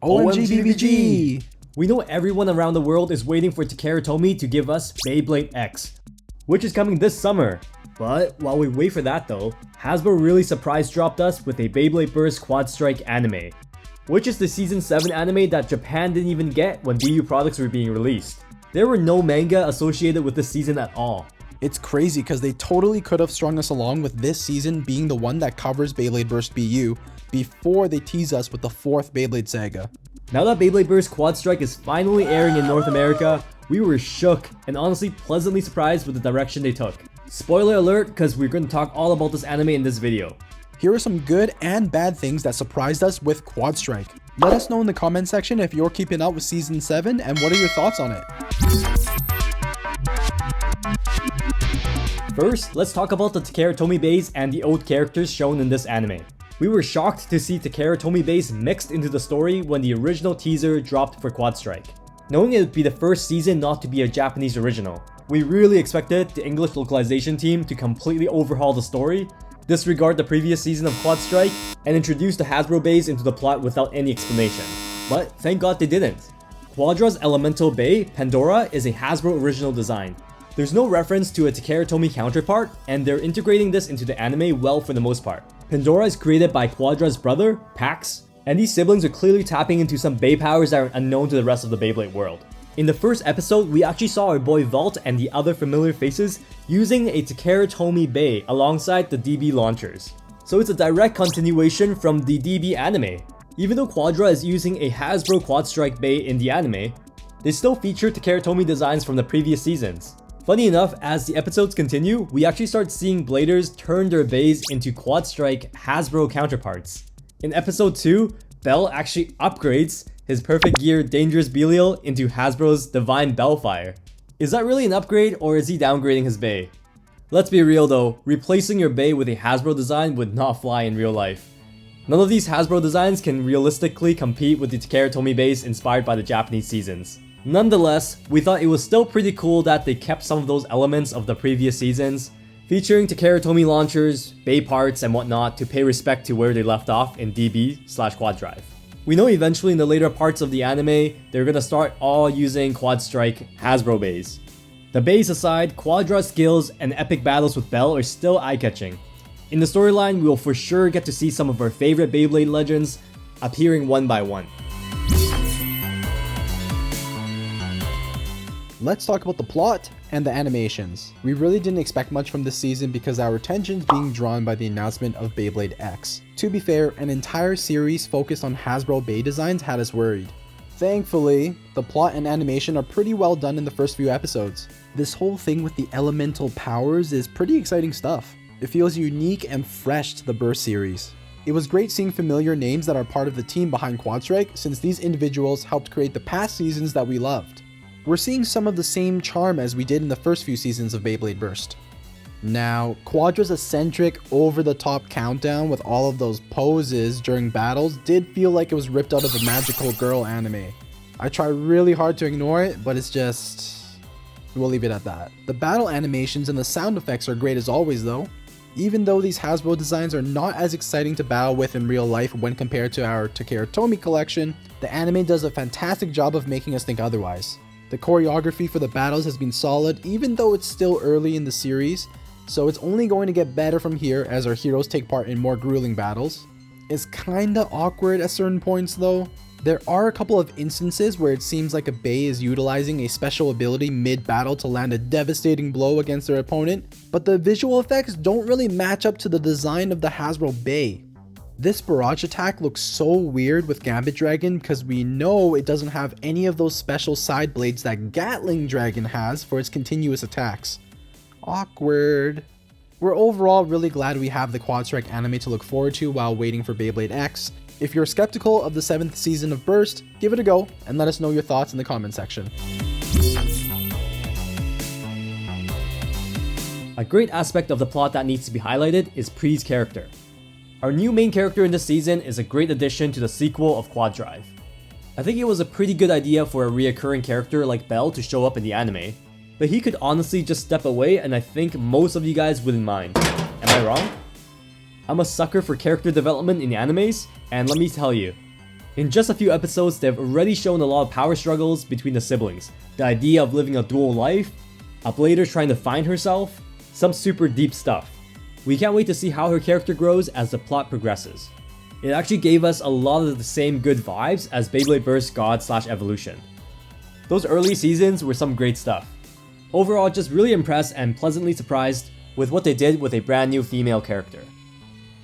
OMG BBG! We know everyone around the world is waiting for Takara Tomy to give us Beyblade X, which is coming this summer. But while we wait for that though, Hasbro really surprise dropped us with a Beyblade Burst Quad Strike anime, which is the Season 7 anime that Japan didn't even get when BU products were being released. There were no manga associated with this season at all. It's crazy because they totally could have strung us along with this season being the one that covers Beyblade Burst BU before they tease us with the 4th Beyblade saga. Now that Beyblade Burst Quad Strike is finally airing in North America, we were shook and honestly pleasantly surprised with the direction they took. Spoiler alert, because we're going to talk all about this anime in this video. Here are some good and bad things that surprised us with Quad Strike. Let us know in the comment section if you're keeping up with Season 7 and what are your thoughts on it. First, let's talk about the Takara Tomy Bays and the old characters shown in this anime. We were shocked to see Takara Tomy Bays mixed into the story when the original teaser dropped for Quad Strike. Knowing it would be the first season not to be a Japanese original, we really expected the English localization team to completely overhaul the story, disregard the previous season of Quad Strike, and introduce the Hasbro Bays into the plot without any explanation. But thank God they didn't. Quadra's Elemental Bay, Pandora, is a Hasbro original design. There's no reference to a Takara Tomy counterpart, and they're integrating this into the anime well for the most part. Pandora is created by Quadra's brother, Pax, and these siblings are clearly tapping into some Bay powers that are unknown to the rest of the Beyblade world. In the first episode, we actually saw our boy Vault and the other familiar faces using a Takara Tomy Bay alongside the DB launchers. So it's a direct continuation from the DB anime. Even though Quadra is using a Hasbro Quad Strike Bay in the anime, they still feature Takara Tomy designs from the previous seasons. Funny enough, as the episodes continue, we actually start seeing Bladers turn their bays into Quad Strike Hasbro counterparts. In episode 2, Bell actually upgrades his Perfect Gear Dangerous Belial into Hasbro's Divine Bellfire. Is that really an upgrade, or is he downgrading his bay? Let's be real though, replacing your bay with a Hasbro design would not fly in real life. None of these Hasbro designs can realistically compete with the Takara Tomy bays inspired by the Japanese seasons. Nonetheless, we thought it was still pretty cool that they kept some of those elements of the previous seasons, featuring Takara Tomy launchers, bay parts, and whatnot to pay respect to where they left off in DB/Quad Drive. We know eventually in the later parts of the anime, they're gonna start all using Quad Strike Hasbro bays. The bays aside, Quadra's skills and epic battles with Bell are still eye-catching. In the storyline, we will for sure get to see some of our favorite Beyblade legends appearing one by one. Let's talk about the plot and the animations. We really didn't expect much from this season because our attention's being drawn by the announcement of Beyblade X. To be fair, an entire series focused on Hasbro Bay designs had us worried. Thankfully, the plot and animation are pretty well done in the first few episodes. This whole thing with the elemental powers is pretty exciting stuff. It feels unique and fresh to the Burst series. It was great seeing familiar names that are part of the team behind Quad Strike since these individuals helped create the past seasons that we loved. We're seeing some of the same charm as we did in the first few seasons of Beyblade Burst. Now, Quadra's eccentric, over-the-top countdown with all of those poses during battles did feel like it was ripped out of a Magical Girl anime. I try really hard to ignore it, but it's just... we'll leave it at that. The battle animations and the sound effects are great as always though. Even though these Hasbro designs are not as exciting to battle with in real life when compared to our Takara Tomy collection, the anime does a fantastic job of making us think otherwise. The choreography for the battles has been solid even though it's still early in the series, so it's only going to get better from here as our heroes take part in more grueling battles. It's kinda awkward at certain points though. There are a couple of instances where it seems like a Bay is utilizing a special ability mid-battle to land a devastating blow against their opponent, but the visual effects don't really match up to the design of the Hasbro Bay. This barrage attack looks so weird with Gambit Dragon because we know it doesn't have any of those special side blades that Gatling Dragon has for its continuous attacks. Awkward. We're overall really glad we have the Quad Strike anime to look forward to while waiting for Beyblade X. If you're skeptical of the 7th season of Burst, give it a go and let us know your thoughts in the comment section. A great aspect of the plot that needs to be highlighted is Pree's character. Our new main character in this season is a great addition to the sequel of Quad Drive. I think it was a pretty good idea for a reoccurring character like Bell to show up in the anime, but he could honestly just step away and I think most of you guys wouldn't mind. Am I wrong? I'm a sucker for character development in animes, and let me tell you, In just a few episodes, they've already shown a lot of power struggles between the siblings, the idea of living a dual life, a blader trying to find herself, some super deep stuff. We can't wait to see how her character grows as the plot progresses. It actually gave us a lot of the same good vibes as Beyblade Burst God/Evolution. Those early seasons were some great stuff. Overall, just really impressed and pleasantly surprised with what they did with a brand new female character.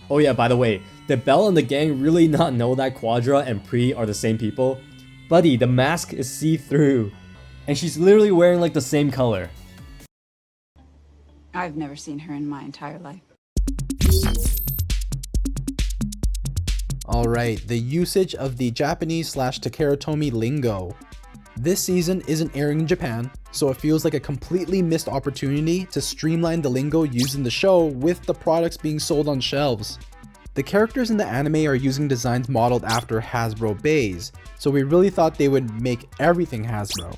Oh yeah, by the way, did Belle and the gang really not know that Quadra and Pri are the same people? Buddy, the mask is see-through, and she's literally wearing like the same color. I've never seen her in my entire life. Alright, the usage of the Japanese/Takerotomi lingo. This season isn't airing in Japan, so it feels like a completely missed opportunity to streamline the lingo used in the show with the products being sold on shelves. The characters in the anime are using designs modeled after Hasbro Bays, so we really thought they would make everything Hasbro.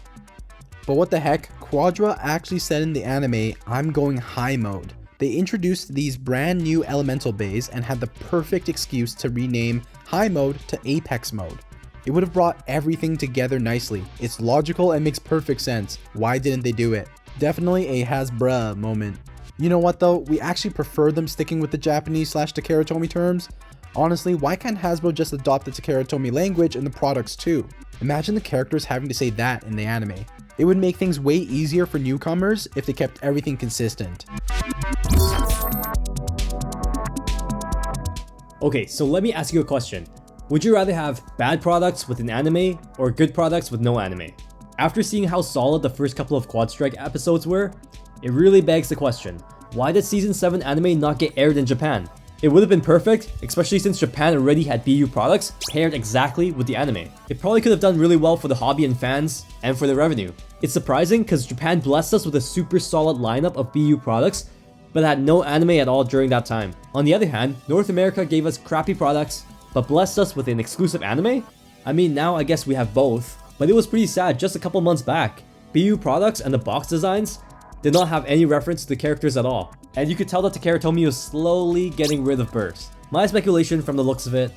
But what the heck, Quadra actually said in the anime, "I'm going high mode." They introduced these brand new elemental bays and had the perfect excuse to rename high mode to Apex mode. It would have brought everything together nicely. It's logical and makes perfect sense. Why didn't they do it? Definitely a Hasbro moment. You know what though, we actually prefer them sticking with the Japanese/Takerotomi terms. Honestly, why can't Hasbro just adopt the Takerotomi language in the products too? Imagine the characters having to say that in the anime. It would make things way easier for newcomers if they kept everything consistent. Okay, so let me ask you a question. Would you rather have bad products with an anime or good products with no anime? After seeing how solid the first couple of Quad Strike episodes were, it really begs the question, why did Season 7 anime not get aired in Japan? It would have been perfect, especially since Japan already had BU products paired exactly with the anime. It probably could have done really well for the hobby and fans, and for the revenue. It's surprising because Japan blessed us with a super solid lineup of BU products, but had no anime at all during that time. On the other hand, North America gave us crappy products, but blessed us with an exclusive anime? I mean, now I guess we have both, but it was pretty sad just a couple months back. BU products and the box designs did not have any reference to the characters at all, and you could tell that Takerotomi was slowly getting rid of Burst. My speculation from the looks of it,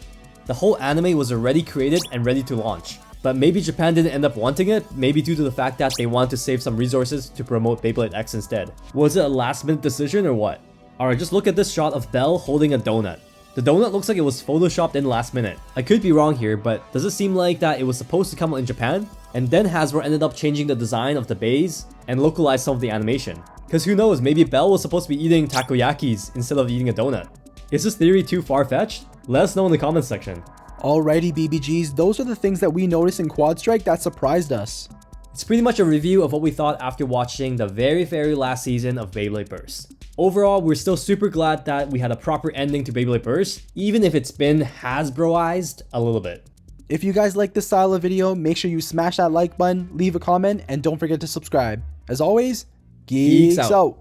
the whole anime was already created and ready to launch, but maybe Japan didn't end up wanting it, maybe due to the fact that they wanted to save some resources to promote Beyblade X instead. Was it a last minute decision or what? Alright, just look at this shot of Belle holding a donut. The donut looks like it was photoshopped in last minute. I could be wrong here, but does it seem like that it was supposed to come out in Japan? And then Hasbro ended up changing the design of the bays and localized some of the animation. Cause who knows, maybe Belle was supposed to be eating takoyakis instead of eating a donut. Is this theory too far-fetched? Let us know in the comments section. Alrighty BBGs, those are the things that we noticed in Quad Strike that surprised us. It's pretty much a review of what we thought after watching the very last season of Beyblade Burst. Overall, we're still super glad that we had a proper ending to Beyblade Burst, even if it's been Hasbroized a little bit. If you guys like this style of video, make sure you smash that like button, leave a comment, and don't forget to subscribe. As always, geeks out.